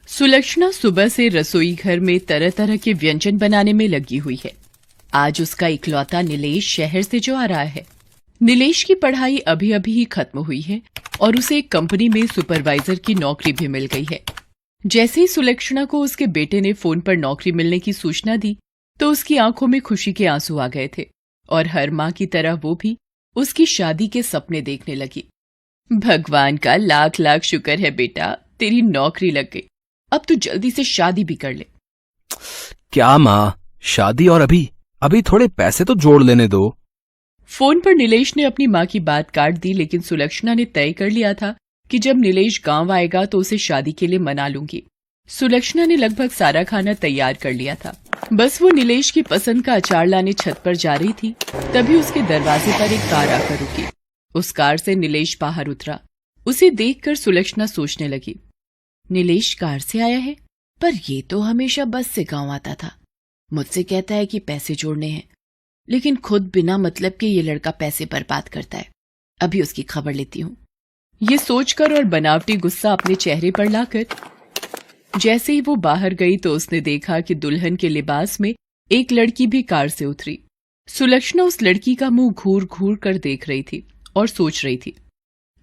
सुलक्षणा सुबह से रसोई घर में तरह तरह के व्यंजन बनाने में लगी हुई है। आज उसका इकलौता नीलेश शहर से जो आ रहा है। नीलेश की पढ़ाई अभी अभी ही खत्म हुई है और उसे एक कंपनी में सुपरवाइजर की नौकरी भी मिल गई है। जैसे ही सुलक्षणा को उसके बेटे ने फोन पर नौकरी मिलने की सूचना दी तो उसकी आंखों में खुशी के आंसू आ गए थे और हर माँ की तरह वो भी उसकी शादी के सपने देखने लगी। भगवान का लाख लाख शुक्र है बेटा, तेरी नौकरी लग गई। अब तू जल्दी से शादी भी कर ले। क्या माँ, शादी? और अभी थोड़े पैसे तो जोड़ लेने दो। फोन पर नीलेश ने अपनी माँ की बात काट दी, लेकिन सुलक्षणा ने तय कर लिया था कि जब नीलेश गांव आएगा तो उसे शादी के लिए मना लूंगी। सुलक्षणा ने लगभग सारा खाना तैयार कर लिया था। बस वो नीलेश की पसंद का अचार लाने छत पर जा रही थी, तभी उसके दरवाजे पर एक कार आकर रुकी। उस कार से नीलेश बाहर उतरा। उसे देखकर सुलक्षणा सोचने लगी, नीलेश कार से आया है, पर ये तो हमेशा बस से गांव आता था। मुझसे कहता है कि पैसे जोड़ने हैं, लेकिन खुद बिना मतलब के ये लड़का पैसे बर्बाद करता है। अभी उसकी खबर लेती हूँ। ये सोचकर और बनावटी गुस्सा अपने चेहरे पर लाकर जैसे ही वो बाहर गई तो उसने देखा कि दुल्हन के लिबास में एक लड़की भी कार से उतरी। सुलक्षणा उस लड़की का मुंह घूर घूर कर देख रही थी और सोच रही थी,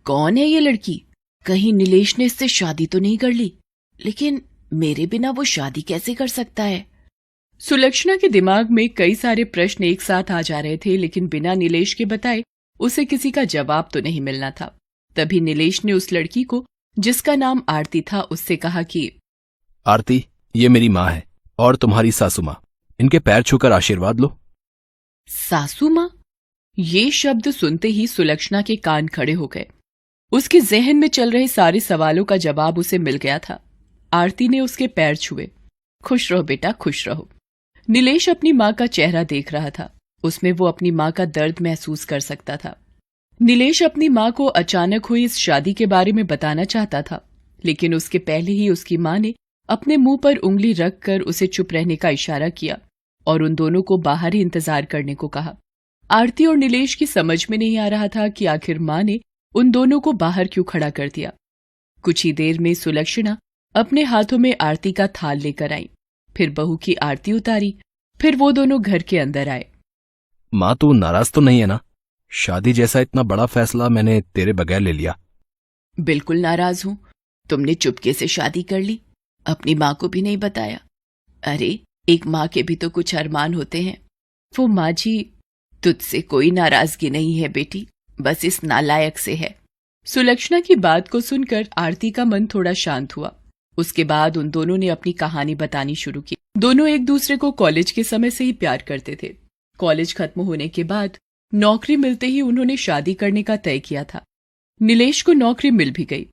कौन है ये लड़की? कहीं नीलेश ने इससे शादी तो नहीं कर ली? लेकिन मेरे बिना वो शादी कैसे कर सकता है? सुलक्षणा के दिमाग में कई सारे प्रश्न एक साथ आ जा रहे थे, लेकिन बिना नीलेश के बताए उसे किसी का जवाब तो नहीं मिलना था। तभी नीलेश ने उस लड़की को, जिसका नाम आरती था, उससे कहा कि आरती, ये मेरी माँ है और तुम्हारी सासू माँ। इनके पैर छूकर आशीर्वाद लो। सासू माँ? ये शब्द सुनते ही सुलक्षणा के कान खड़े हो गए। उसके जहन में चल रहे सारे सवालों का जवाब उसे मिल गया था। आरती ने उसके पैर छुए। खुश रहो बेटा, खुश रहो। नीलेश अपनी माँ का चेहरा देख रहा था। उसमें वो अपनी माँ का दर्द महसूस कर सकता था। नीलेश अपनी माँ को अचानक हुई इस शादी के बारे में बताना चाहता था, लेकिन उसके पहले ही उसकी माँ ने अपने मुंह पर उंगली रखकर उसे चुप रहने का इशारा किया और उन दोनों को बाहर ही इंतजार करने को कहा। आरती और नीलेश की समझ में नहीं आ रहा था कि आखिर माँ ने उन दोनों को बाहर क्यों खड़ा कर दिया। कुछ ही देर में सुलक्षणा अपने हाथों में आरती का थाल लेकर आई, फिर बहू की आरती उतारी, फिर वो दोनों घर के अंदर आए। माँ, तू नाराज तो नहीं है ना? शादी जैसा इतना बड़ा फैसला मैंने तेरे बगैर ले लिया। बिल्कुल नाराज हूं। तुमने चुपके से शादी कर ली, अपनी माँ को भी नहीं बताया। अरे, एक माँ के भी तो कुछ अरमान होते हैं। वो माँ जी, तुझसे कोई नाराजगी नहीं है बेटी, बस इस नालायक से है। सुलक्षणा की बात को सुनकर आरती का मन थोड़ा शांत हुआ। उसके बाद उन दोनों ने अपनी कहानी बतानी शुरू की। दोनों एक दूसरे को कॉलेज के समय से ही प्यार करते थे। कॉलेज खत्म होने के बाद नौकरी मिलते ही उन्होंने शादी करने का तय किया था। नीलेश को नौकरी मिल भी गई।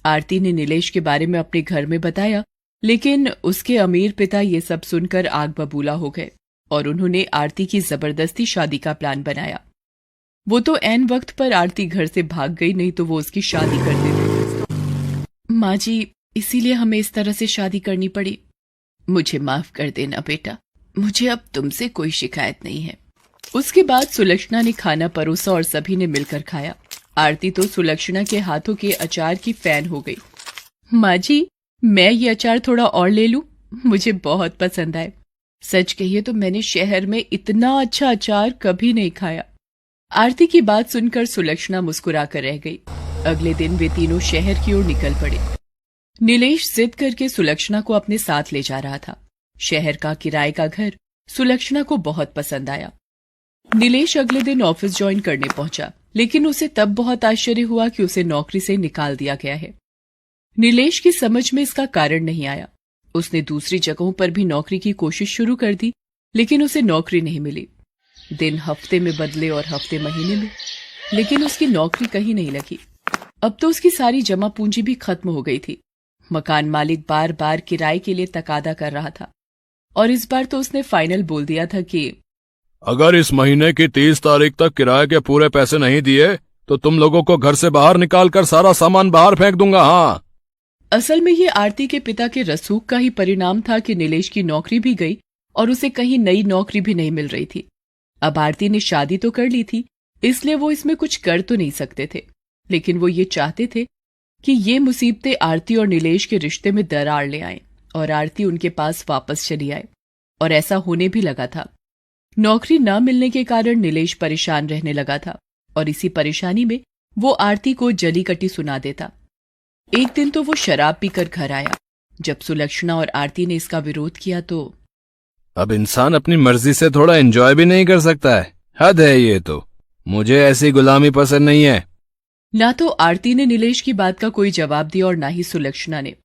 आरती ने नीलेश के बारे में अपने घर में बताया, लेकिन उसके अमीर पिता ये सब सुनकर आग बबूला हो गए और उन्होंने आरती की जबरदस्ती शादी का प्लान बनाया। वो तो ऐन वक्त पर आरती घर से भाग गई, नहीं तो वो उसकी शादी कर देते। माँ जी, इसीलिए हमें इस तरह से शादी करनी पड़ी। मुझे माफ कर देना बेटा, मुझे अब तुमसे कोई शिकायत नहीं है। उसके बाद सुलक्षणा ने खाना परोसा और सभी ने मिलकर खाया। आरती तो सुलक्षणा के हाथों के अचार की फैन हो गई। माँ जी, मैं ये अचार थोड़ा और ले लूं? मुझे बहुत पसंद आए। सच कहिए तो मैंने शहर में इतना अच्छा अचार कभी नहीं खाया। आरती की बात सुनकर सुलक्षणा मुस्कुराकर रह गई। अगले दिन वे तीनों शहर की ओर निकल पड़े। नीलेश जिद करके सुलक्षणा को अपने साथ ले जा रहा था। शहर का किराए का घर सुलक्षणा को बहुत पसंद आया। नीलेश अगले दिन ऑफिस ज्वाइन करने पहुंचा, लेकिन उसे तब बहुत आश्चर्य हुआ कि उसे नौकरी से निकाल दिया गया है। नीलेश की समझ में इसका कारण नहीं आया। उसने दूसरी जगहों पर भी नौकरी की कोशिश शुरू कर दी, लेकिन उसे नौकरी नहीं मिली। दिन हफ्ते में बदले और हफ्ते महीने में, लेकिन उसकी नौकरी कहीं नहीं लगी। अब तो उसकी सारी जमा पूंजी भी खत्म हो गई थी। मकान मालिक बार बार किराए के लिए तकादा कर रहा था और इस बार तो उसने फाइनल बोल दिया था कि अगर इस महीने की 30 तारीख तक किराए के पूरे पैसे नहीं दिए तो तुम लोगों को घर से बाहर निकाल कर सारा सामान बाहर फेंक दूंगा। हाँ। असल में ये आरती के पिता के रसूख का ही परिणाम था कि नीलेश की नौकरी भी गई और उसे कहीं नई नौकरी भी नहीं मिल रही थी। अब आरती ने शादी तो कर ली थी, इसलिए वो इसमें कुछ कर तो नहीं सकते थे, लेकिन वो ये चाहते थे कि ये मुसीबतें आरती और नीलेश के रिश्ते में दरार ले आए और आरती उनके पास वापस चली आए। और ऐसा होने भी लगा था। नौकरी न मिलने के कारण नीलेश परेशान रहने लगा था और इसी परेशानी में वो आरती को जली कटी सुना देता। एक दिन तो वो शराब पीकर घर आया। जब सुलक्षणा और आरती ने इसका विरोध किया तो अब इंसान अपनी मर्जी से थोड़ा एंजॉय भी नहीं कर सकता है? हद है ये तो। मुझे ऐसी गुलामी पसंद नहीं है। ना तो आरती ने नीलेश की बात का कोई जवाब दिया और ना ही सुलक्षणा ने,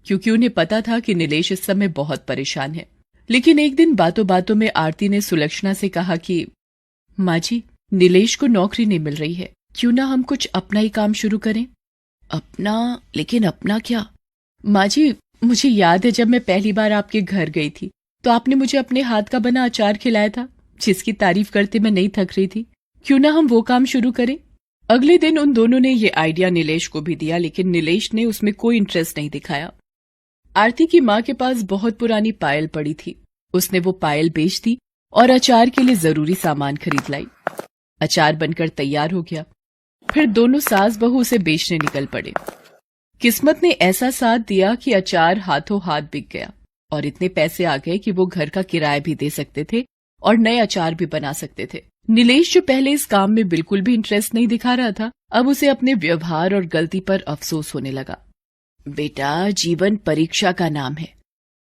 क्योंकि उन्हें पता था कि नीलेश इस समय बहुत परेशान है। लेकिन एक दिन बातों बातों में आरती ने सुलक्षणा से कहा कि माँ जी, नीलेश को नौकरी नहीं मिल रही है, क्यों ना हम कुछ अपना ही काम शुरू करें। अपना? लेकिन अपना क्या? माँ जी, मुझे याद है जब मैं पहली बार आपके घर गई थी तो आपने मुझे अपने हाथ का बना अचार खिलाया था, जिसकी तारीफ करते मैं नहीं थक रही थी। क्यों ना हम वो काम शुरू करें। अगले दिन उन दोनों ने ये आइडिया नीलेश को भी दिया, लेकिन नीलेश ने उसमें कोई इंटरेस्ट नहीं दिखाया। आरती की माँ के पास बहुत पुरानी पायल पड़ी थी। उसने वो पायल बेच दी और अचार के लिए जरूरी सामान खरीद लाई। अचार बनकर तैयार हो गया। फिर दोनों सास बहू उसे बेचने निकल पड़े। किस्मत ने ऐसा साथ दिया कि अचार हाथों हाथ बिक गया और इतने पैसे आ गए कि वो घर का किराया भी दे सकते थे और नए अचार भी बना सकते थे। नीलेश, जो पहले इस काम में बिल्कुल भी इंटरेस्ट नहीं दिखा रहा था, अब उसे अपने व्यवहार और गलती पर अफसोस होने लगा। बेटा, जीवन परीक्षा का नाम है।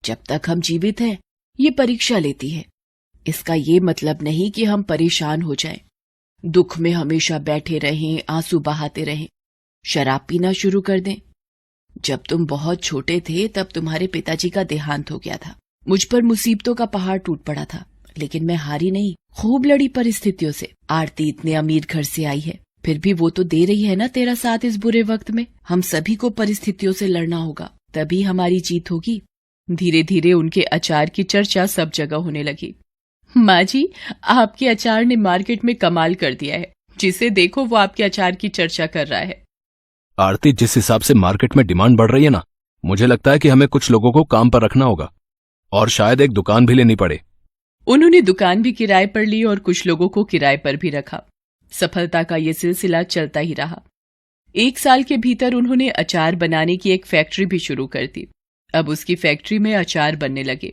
जब तक हम जीवित हैं, ये परीक्षा लेती है। इसका ये मतलब नहीं कि हम परेशान हो जाएं, दुख में हमेशा बैठे रहें, आंसू बहाते रहें, शराब पीना शुरू कर दें। जब तुम बहुत छोटे थे तब तुम्हारे पिताजी का देहांत हो गया था। मुझ पर मुसीबतों का पहाड़ टूट पड़ा था, लेकिन मैं हारी नहीं, खूब लड़ी परिस्थितियों से। आरती इतने अमीर घर से आई है, फिर भी वो तो दे रही है ना तेरा साथ इस बुरे वक्त में। हम सभी को परिस्थितियों से लड़ना होगा, तभी हमारी जीत होगी। धीरे धीरे उनके अचार की चर्चा सब जगह होने लगी। माँ जी, आपके अचार ने मार्केट में कमाल कर दिया है। जिसे देखो वो आपके अचार की चर्चा कर रहा है। आरती, जिस हिसाब से मार्केट में डिमांड बढ़ रही है ना, मुझे लगता है कि हमें कुछ लोगों को काम पर रखना होगा और शायद एक दुकान भी लेनी पड़े। उन्होंने दुकान भी किराए पर ली और कुछ लोगों को किराए पर भी रखा। सफलता का ये सिलसिला चलता ही रहा। 1 साल के भीतर उन्होंने अचार बनाने की एक फैक्ट्री भी शुरू कर दी। अब उसकी फैक्ट्री में अचार बनने लगे।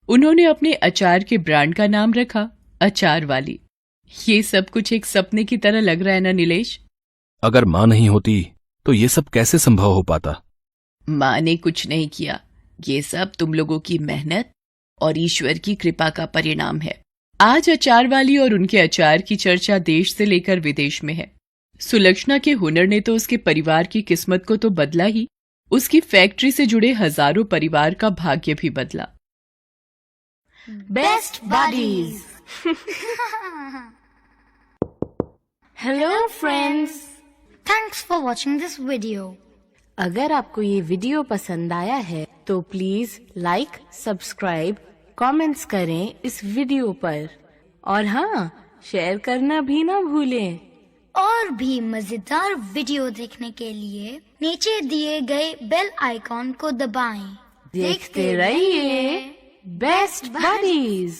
उन्होंने अपने अचार के ब्रांड का नाम रखा अचार वाली। ये सब कुछ एक सपने की तरह लग रहा है ना नीलेश? अगर माँ नहीं होती तो ये सब कैसे संभव हो पाता? माँ ने कुछ नहीं किया। ये सब तुम लोगों की मेहनत और ईश्वर की कृपा का परिणाम है। आज अचार वाली और उनके अचार की चर्चा देश से लेकर विदेश में है। सुलक्षणा के हुनर ने तो उसके परिवार की किस्मत को तो बदला ही, उसकी फैक्ट्री से जुड़े हजारों परिवार का भाग्य भी बदला। Best buddies. Hello friends. Thanks for watching this video. अगर आपको ये वीडियो पसंद आया है तो प्लीज लाइक, सब्सक्राइब, कमेंट्स करें इस वीडियो पर और हाँ, शेयर करना भी ना भूलें। और भी मजेदार वीडियो देखने के लिए नीचे दिए गए बेल आइकॉन को दबाएं। देखते रहिए बेस्ट बडीज।